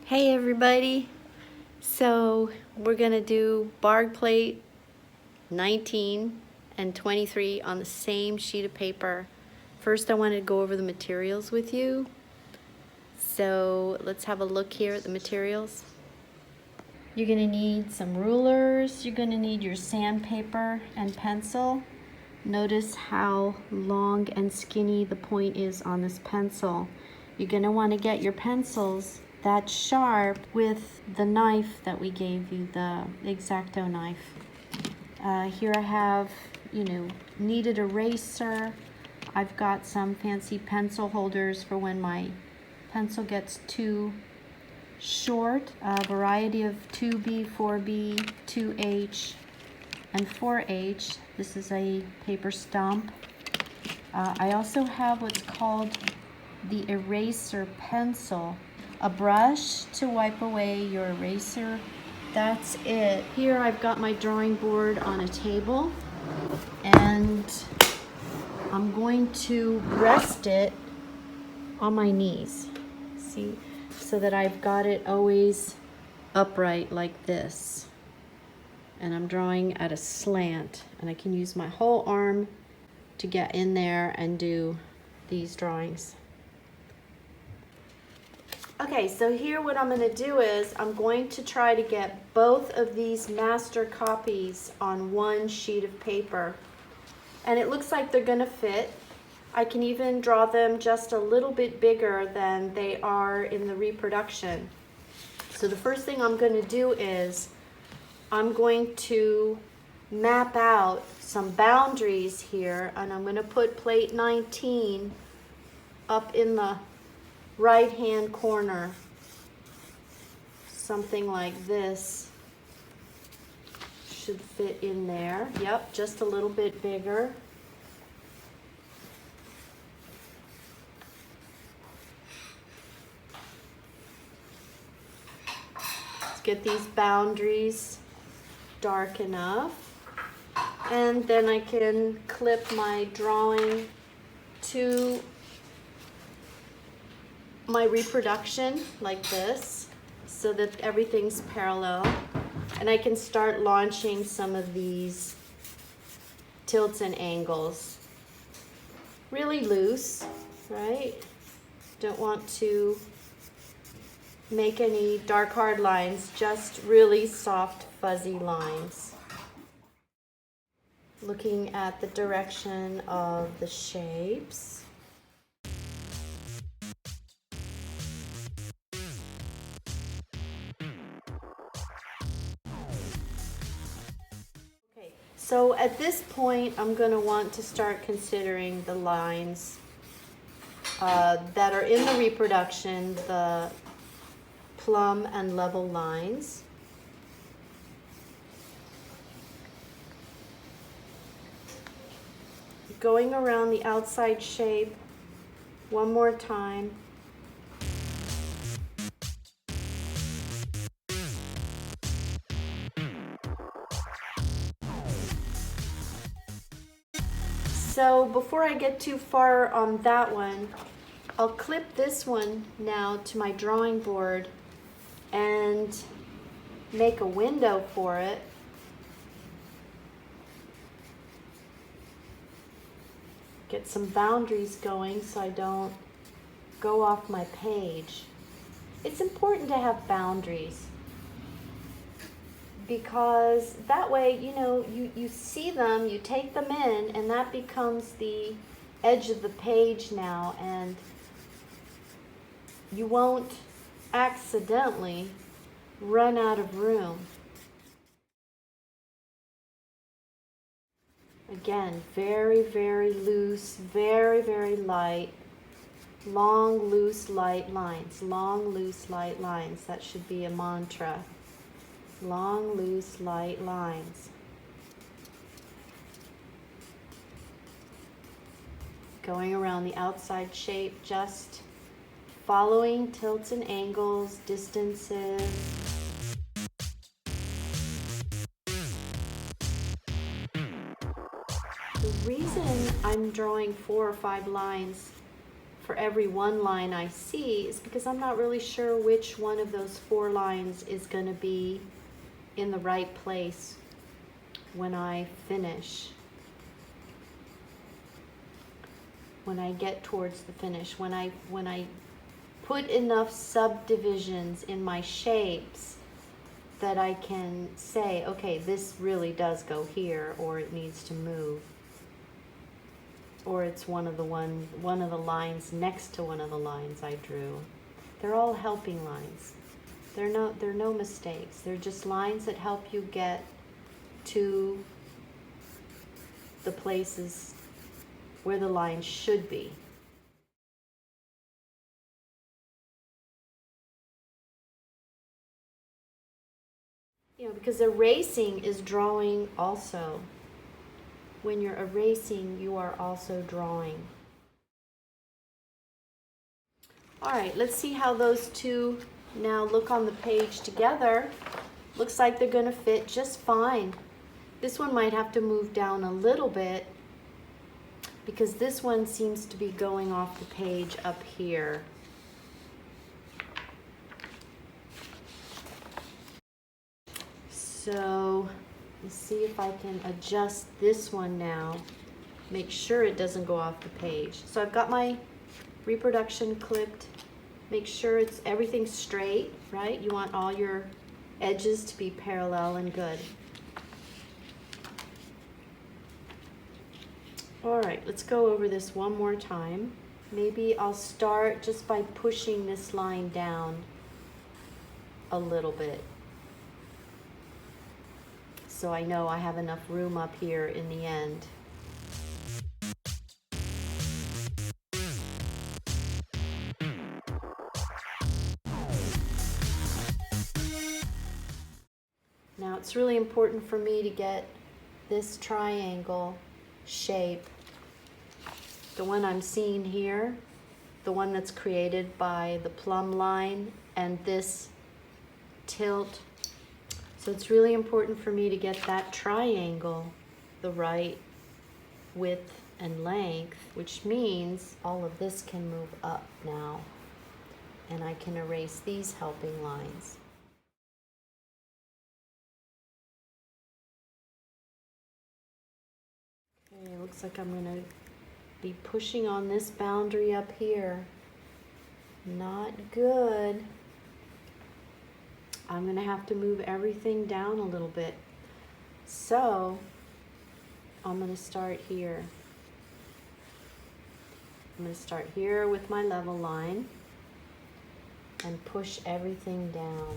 Hey everybody, so we're gonna do Bargue Plate 19 and 23 on the same sheet of paper. First I want to go over the materials with you. So let's have a look here at the materials. You're gonna need some rulers, you're gonna need your sandpaper and pencil. Notice how long and skinny the point is on this pencil. You're gonna want to get your pencils that sharp with the knife that we gave you, the X-Acto knife. Here I have, kneaded eraser. I've got some fancy pencil holders for when my pencil gets too short. A variety of 2B, 4B, 2H, and 4H. This is a paper stump. I also have what's called the eraser pencil. A brush to wipe away your eraser. That's it. Here I've got my drawing board on a table, and I'm going to rest it on my knees. See? So that I've got it always upright like this. And I'm drawing at a slant, and I can use my whole arm to get in there and do these drawings. Okay, so here what I'm going to do is I'm going to try to get both of these master copies on one sheet of paper. And it looks like they're going to fit. I can even draw them just a little bit bigger than they are in the reproduction. So the first thing I'm going to do is I'm going to map out some boundaries here, and I'm going to put plate 19 up in the right hand corner, something like this should fit in there. Yep, just a little bit bigger. Let's get these boundaries dark enough, and then I can clip my drawing to my reproduction like this so that everything's parallel, and I can start launching some of these tilts and angles really loose, right? Don't want to make any dark hard lines, just really soft fuzzy lines. Looking at the direction of the shapes. So at this point, I'm going to want to start considering the lines that are in the reproduction, the plumb and level lines. Going around the outside shape one more time. So before I get too far on that one, I'll clip this one now to my drawing board and make a window for it. Get some boundaries going so I don't go off my page. It's important to have boundaries, because that way, you see them, you take them in, and that becomes the edge of the page now, and you won't accidentally run out of room. Again, very, very loose, very, very light, long, loose, light lines. Long, loose, light lines. That should be a mantra. Long, loose, light lines. Going around the outside shape, just following tilts and angles, distances. The reason I'm drawing 4 or 5 lines for every one line I see is because I'm not really sure which one of those 4 lines is going to be in the right place when I finish. When I get towards the finish, when I put enough subdivisions in my shapes that I can say, okay, this really does go here, or it needs to move, or it's one of the lines next to one of the lines I drew. They're all helping lines. They're no mistakes. They're just lines that help you get to the places where the lines should be. You know, because erasing is drawing also. When you're erasing, you are also drawing. All right, let's see how those two now look on the page together. Looks like they're going to fit just fine. This one might have to move down a little bit because this one seems to be going off the page up here. So let's see if I can adjust this one now. Make sure it doesn't go off the page. So I've got my reproduction clipped. Make sure everything's straight, right? You want all your edges to be parallel and good. All right, let's go over this one more time. Maybe I'll start just by pushing this line down a little bit, so I know I have enough room up here in the end. Now it's really important for me to get this triangle shape, the one I'm seeing here, the one that's created by the plumb line and this tilt. So it's really important for me to get that triangle the right width and length, which means all of this can move up now, and I can erase these helping lines. Okay, it looks like I'm going to be pushing on this boundary up here. Not good. I'm going to have to move everything down a little bit. So I'm going to start here. I'm going to start here with my level line and push everything down.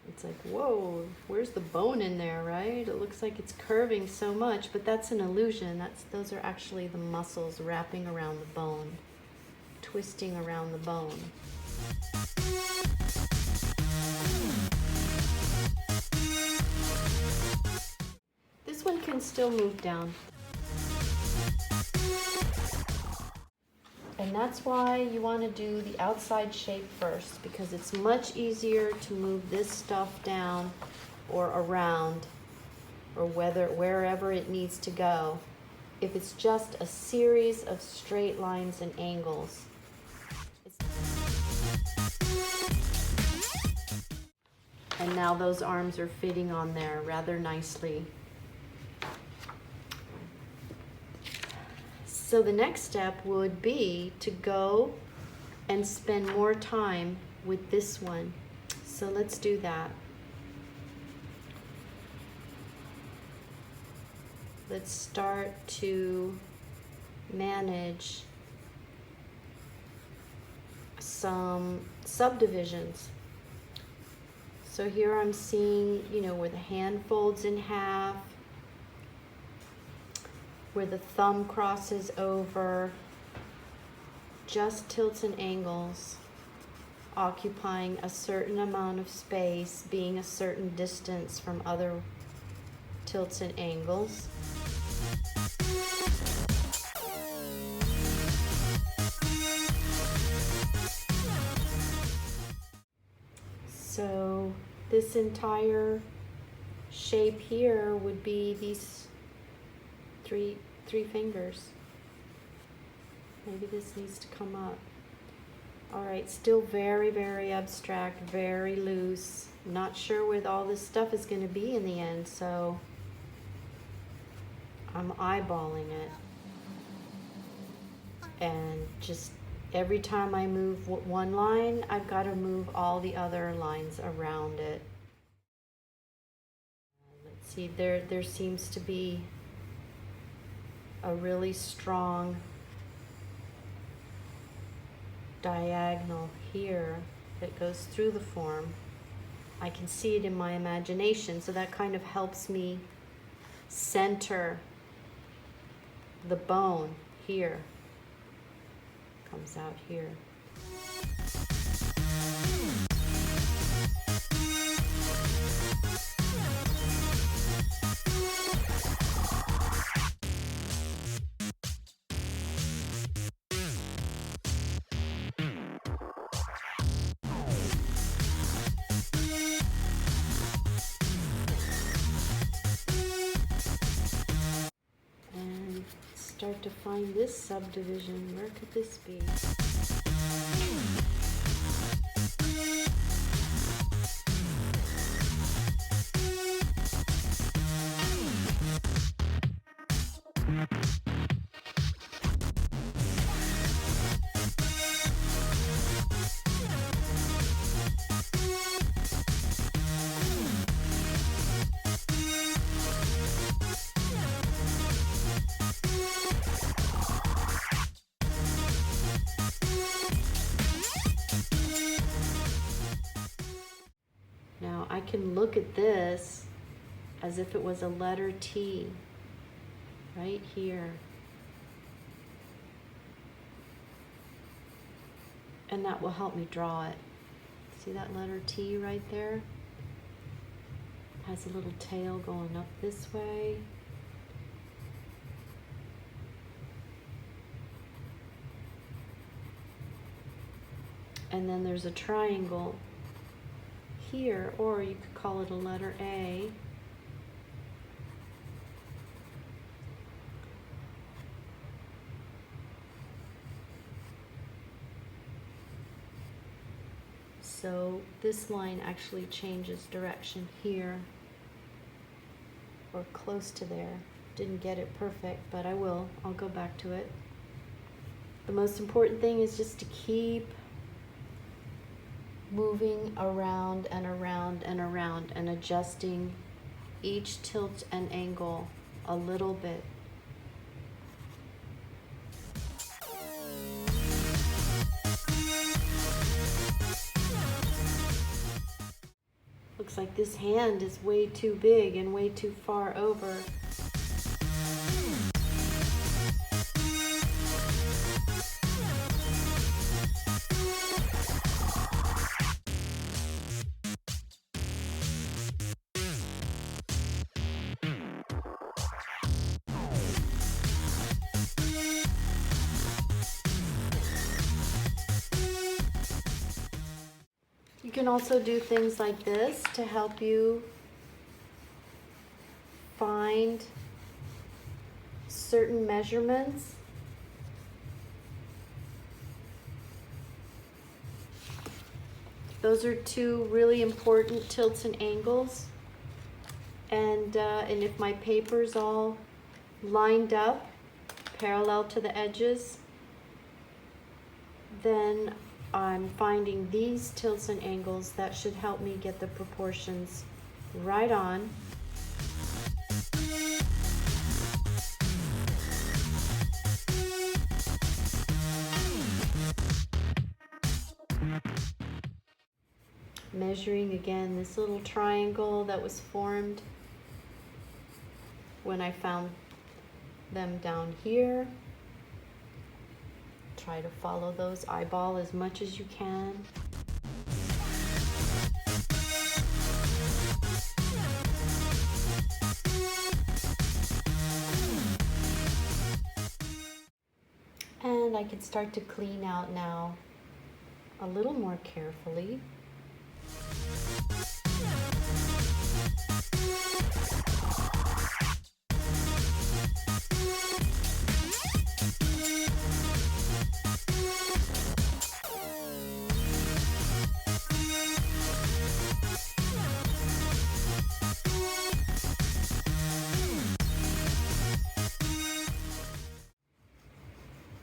It's like, whoa, where's the bone in there, right? It looks like it's curving so much, but that's an illusion. Those are actually the muscles wrapping around the bone, twisting around the bone. This one can still move down. And that's why you want to do the outside shape first, because it's much easier to move this stuff down or around or wherever it needs to go if it's just a series of straight lines and angles. And now those arms are fitting on there rather nicely. So the next step would be to go and spend more time with this one. So let's do that. Let's start to manage some subdivisions. So here I'm seeing, where the hand folds in half, where the thumb crosses over, just tilts and angles, occupying a certain amount of space, being a certain distance from other tilts and angles. So this entire shape here would be these three fingers. Maybe this needs to come up. All right, still very, very abstract, very loose. Not sure where all this stuff is going to be in the end, so I'm eyeballing it. And just every time I move one line, I've got to move all the other lines around it. Let's see, there seems to be a really strong diagonal here that goes through the form. I can see it in my imagination, so that kind of helps me center the bone here. Comes out here. And start to find this subdivision. Where could this be? Now I can look at this as if it was a letter T right here. And that will help me draw it. See that letter T right there? It has a little tail going up this way. And then there's a triangle here, or you could call it a letter A. So this line actually changes direction here, or close to there. Didn't get it perfect, but I will. I'll go back to it. The most important thing is just to keep moving around and around and around and adjusting each tilt and angle a little bit. Looks like this hand is way too big and way too far over. You can also do things like this to help you find certain measurements. Those are two really important tilts and angles. And if my paper's all lined up, parallel to the edges, then I'm finding these tilts and angles that should help me get the proportions right on. Measuring again this little triangle that was formed when I found them down here. Try to follow those, eyeball as much as you can. And I can start to clean out now a little more carefully.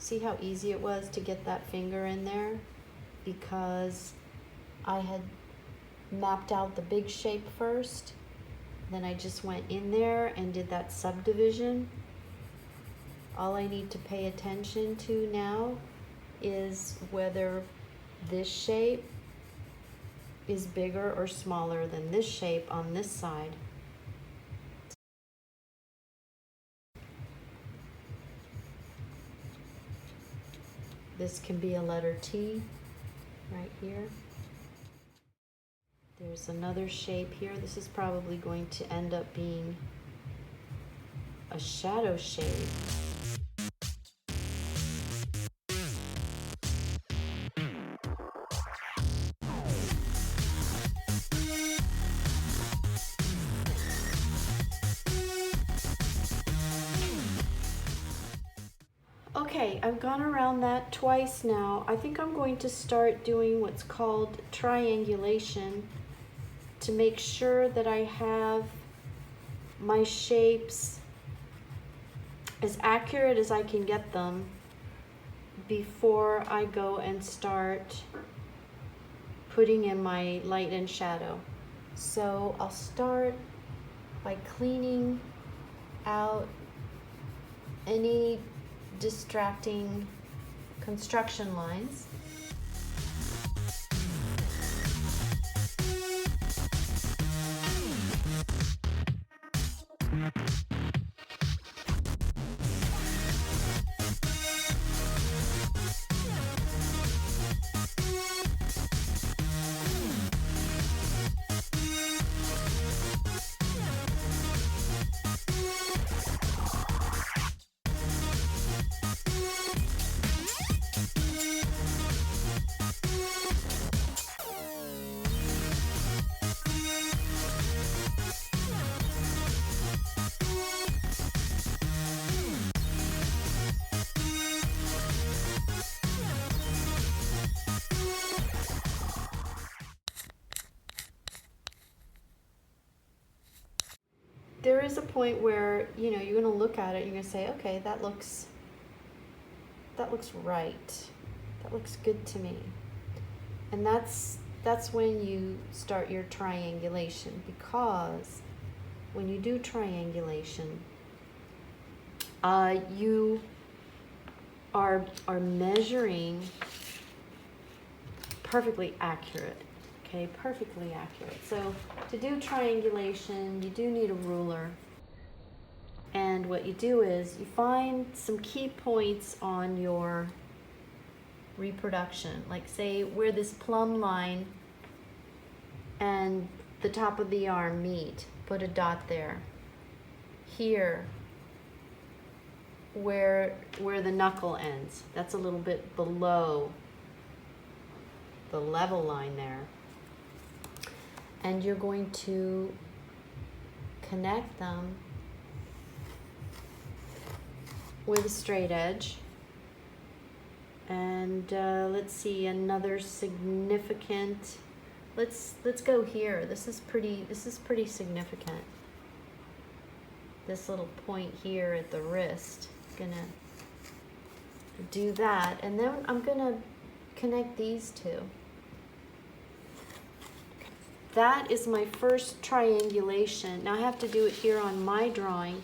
See how easy it was to get that finger in there? Because I had mapped out the big shape first, then I just went in there and did that subdivision. All I need to pay attention to now is whether this shape is bigger or smaller than this shape on this side. This can be a letter T right here. There's another shape here. This is probably going to end up being a shadow shape. Okay, I've gone around that twice now. I think I'm going to start doing what's called triangulation to make sure that I have my shapes as accurate as I can get them before I go and start putting in my light and shadow. So I'll start by cleaning out any distracting construction lines. There is a point where, you know, you're going to look at it and you're going to say, okay, that looks right. That looks good to me. And that's when you start your triangulation, because when you do triangulation, you are measuring perfectly accurate. Okay, perfectly accurate. So to do triangulation, you do need a ruler. And what you do is you find some key points on your reproduction. Like say where this plumb line and the top of the arm meet, put a dot there. Here, where the knuckle ends, that's a little bit below the level line there. And you're going to connect them with a straight edge. And let's see, another significant, let's go here. This is pretty significant. This little point here at the wrist. Gonna do that, and then I'm gonna connect these two. That is my first triangulation. Now I have to do it here on my drawing,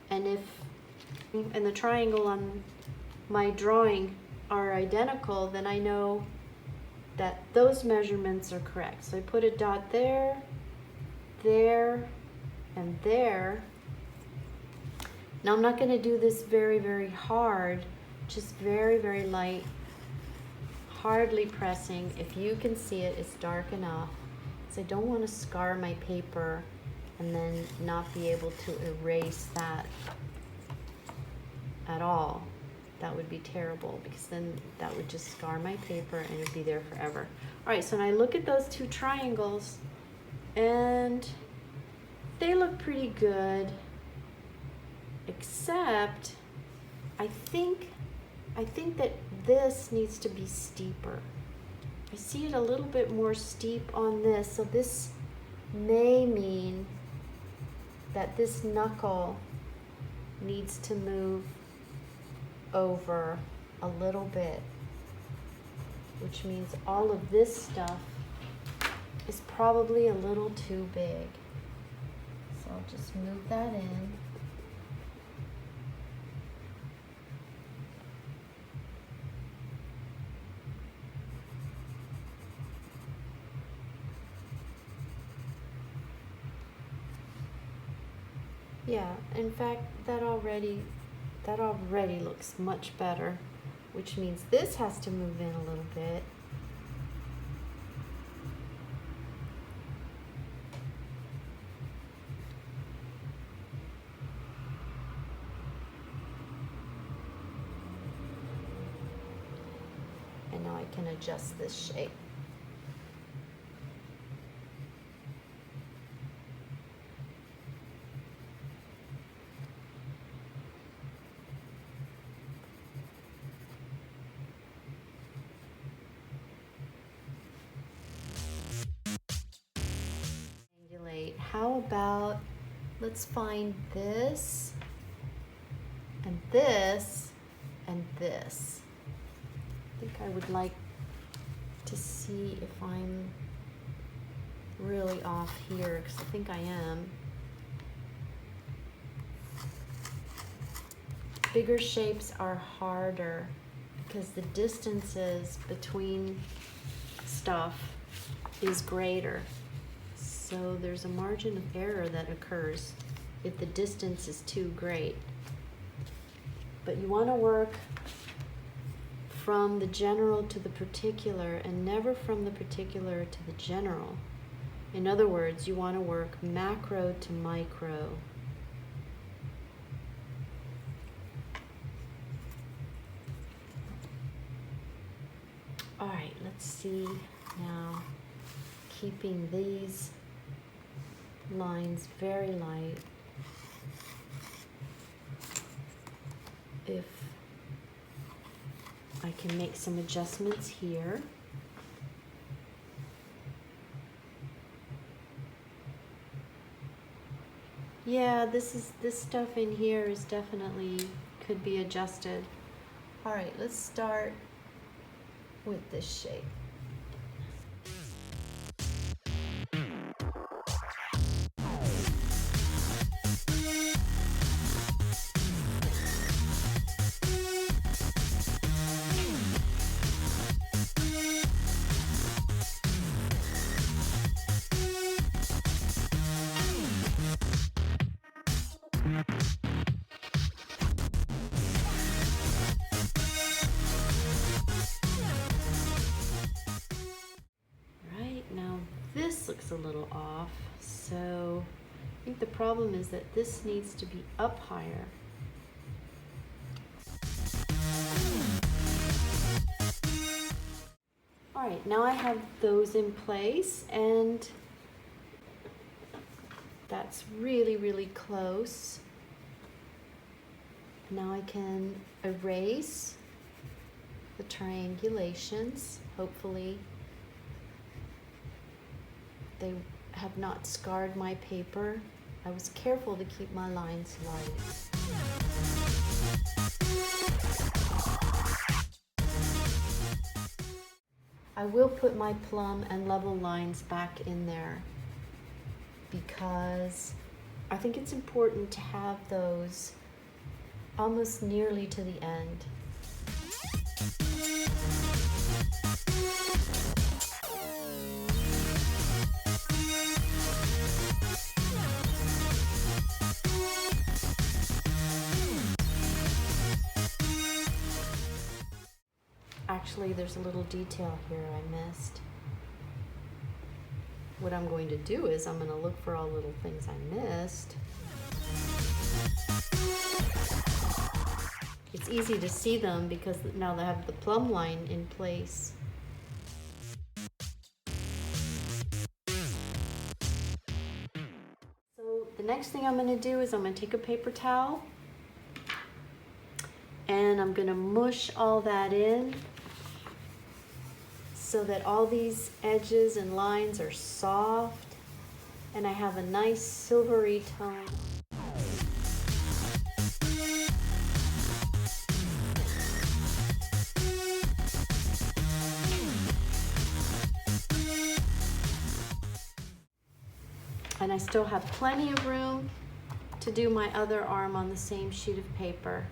and if the triangle on my drawing are identical, then I know that those measurements are correct. So I put a dot there, there, and there. Now I'm not going to do this very, very hard, just very, very light, hardly pressing. If you can see it, it's dark enough. So I don't want to scar my paper and then not be able to erase that at all. that would be terrible, because then that would just scar my paper and it'd be there forever. All right, so now I look at those two triangles and they look pretty good, except I think that this needs to be steeper. I see it a little bit more steep on this, so this may mean that this knuckle needs to move over a little bit, which means all of this stuff is probably a little too big. So I'll just move that in. Yeah, in fact, that already looks much better, which means this has to move in a little bit. And now I can adjust this shape. How about, let's find this and this and this. I think I would like to see if I'm really off here, because I think I am. Bigger shapes are harder because the distances between stuff is greater. So there's a margin of error that occurs if the distance is too great. But you want to work from the general to the particular and never from the particular to the general. In other words, you want to work macro to micro. All right, let's see now, keeping these lines very light. If I can make some adjustments here. Yeah, this stuff in here is definitely could be adjusted. All right, let's start with this shape. This looks a little off, so I think the problem is that this needs to be up higher. All right, now I have those in place, and that's really, really close. Now I can erase the triangulations, hopefully. They have not scarred my paper. I was careful to keep my lines light. I will put my plumb and level lines back in there because I think it's important to have those almost nearly to the end. Actually, there's a little detail here I missed. What I'm going to do is I'm going to look for all little things I missed. If it's easy to see them because now they have the plumb line in place. So the next thing I'm gonna do is I'm gonna take a paper towel and I'm gonna mush all that in so that all these edges and lines are soft and I have a nice silvery tone. And I still have plenty of room to do my other arm on the same sheet of paper.